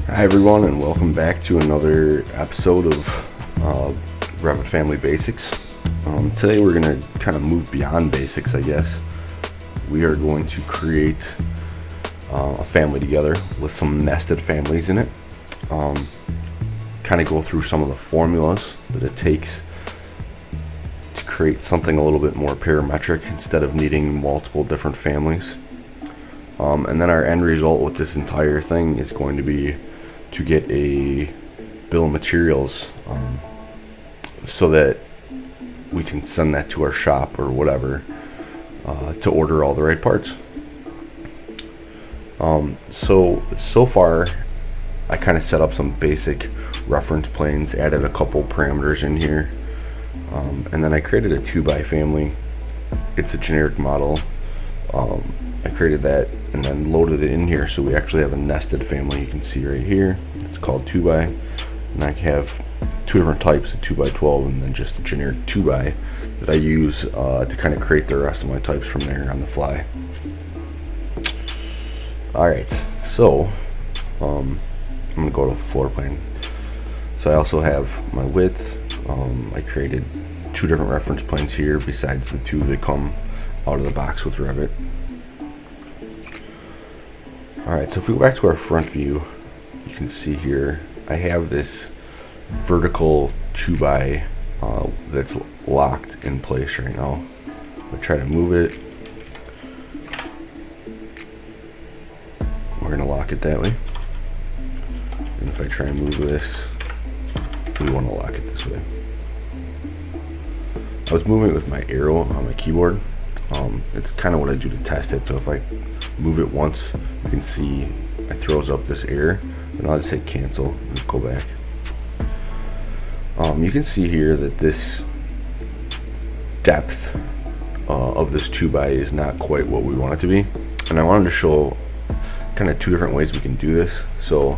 Hi everyone, and welcome back to another episode of Revit Family Basics. Today we're going to kind of move beyond basics, I guess. We are going to create a family together with some nested families in it. Kind of go through some of the formulas that it takes to create something a little bit more parametric instead of needing multiple different families. And then our end result with this entire thing is going to be to get a bill of materials so that we can send that to our shop or whatever to order all the right parts. So far I kind of set up some basic reference planes, added a couple parameters in here, and then I created a 2x family. It's a generic model. I created that and then loaded it in here, so we actually have a nested family. You can see right here it's called 2x, and I have two different types, a 2x12 and then just a generic 2x that I use to kind of create the rest of my types from there on the fly. Alright, so I'm gonna go to floor plan. So I also have my width. I created two different reference planes here besides the two that come out of the box with Revit. Alright, so if we go back to our front view, you can see here I have this vertical 2x that's locked in place right now. If I try to move it, we're going to lock it that way. And if I try and move this, we want to lock it this way. I was moving it with my arrow on my keyboard. It's kind of what I do to test it. So if I move it once, you can see it throws up this error, and I'll just hit cancel and go back. You can see here that this depth of this 2x is not quite what we want it to be, and I wanted to show kind of two different ways we can do this. So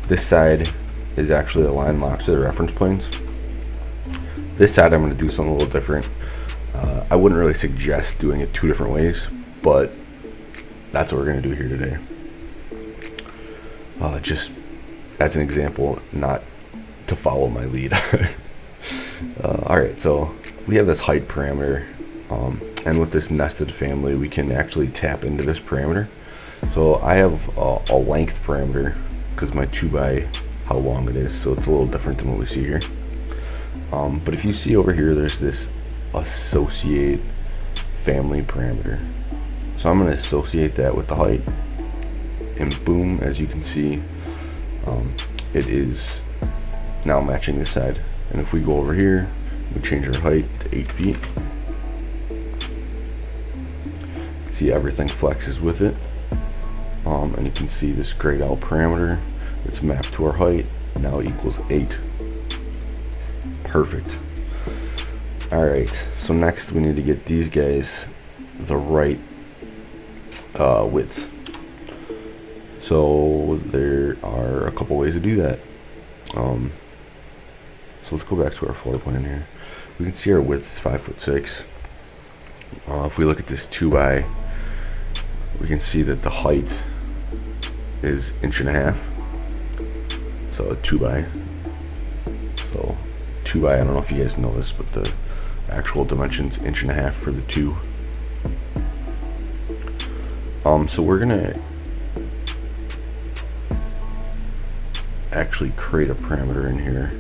this side is actually a line lock to the reference planes. This side I'm going to do something a little different. I wouldn't really suggest doing it two different ways, but that's what we're going to do here today. Just as an example, not to follow my lead. Alright, so we have this height parameter, and with this nested family we can actually tap into this parameter. So I have a length parameter because my 2x how long it is, so it's a little different than what we see here. But if you see over here, there's this associate family parameter. So I'm going to associate that with the height, and boom, as you can see, it is now matching this side. And if we go over here, we change our height to 8 feet. See, everything flexes with it, and you can see this grayed out parameter. It's mapped to our height now equals 8. Perfect. Alright, so next we need to get these guys the right width. So there are a couple ways to do that. So let's go back to our floor plan here. We can see our width is 5'6". If we look at this 2x, we can see that the height is 1.5 inches. So a 2x. So 2x, I don't know if you guys know this, but the actual dimensions 1.5 inches for the 2. So we're gonna actually create a parameter in here.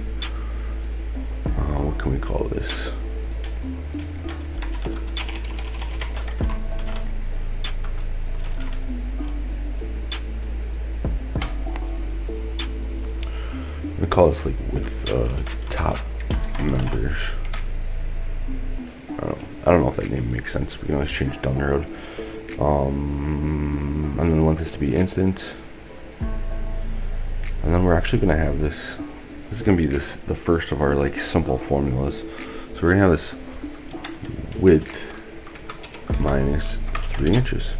What can we call this? We call this like with top members. I don't know if that name makes sense. We can always change down the road. And then we want this to be instant. And then we're actually going to have this. This is going to be the first of our like simple formulas. So we're going to have this width minus 3 inches,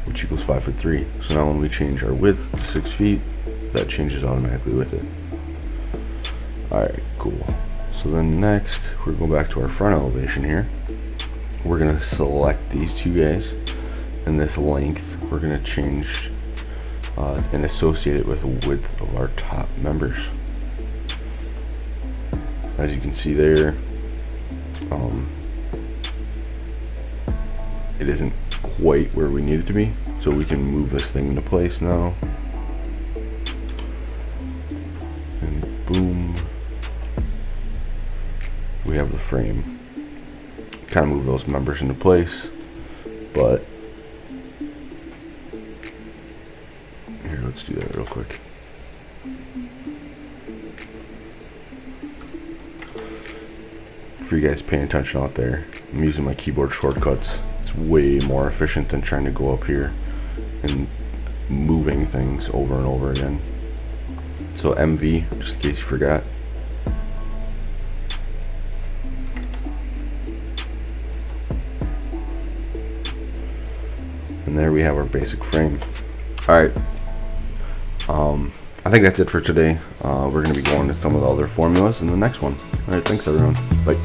which equals 5'3". So now when we change our width to 6 feet, that changes automatically with it. Alright, cool. So then next, we're going back to our front elevation here. We're going to select these two guys, and this length we're going to change and associate it with the width of our top members. As you can see there, it isn't quite where we need it to be, so we can move this thing into place now. And boom, we have the frame. Kind of move those members into place, but here, let's do that real quick. For you guys paying attention out there, I'm using my keyboard shortcuts. It's way more efficient than trying to go up here and moving things over and over again. So MV, just in case you forgot. And there we have our basic frame. Alright, I think that's it for today. We're going to be going to some of the other formulas in the next one. Alright, thanks everyone. Bye.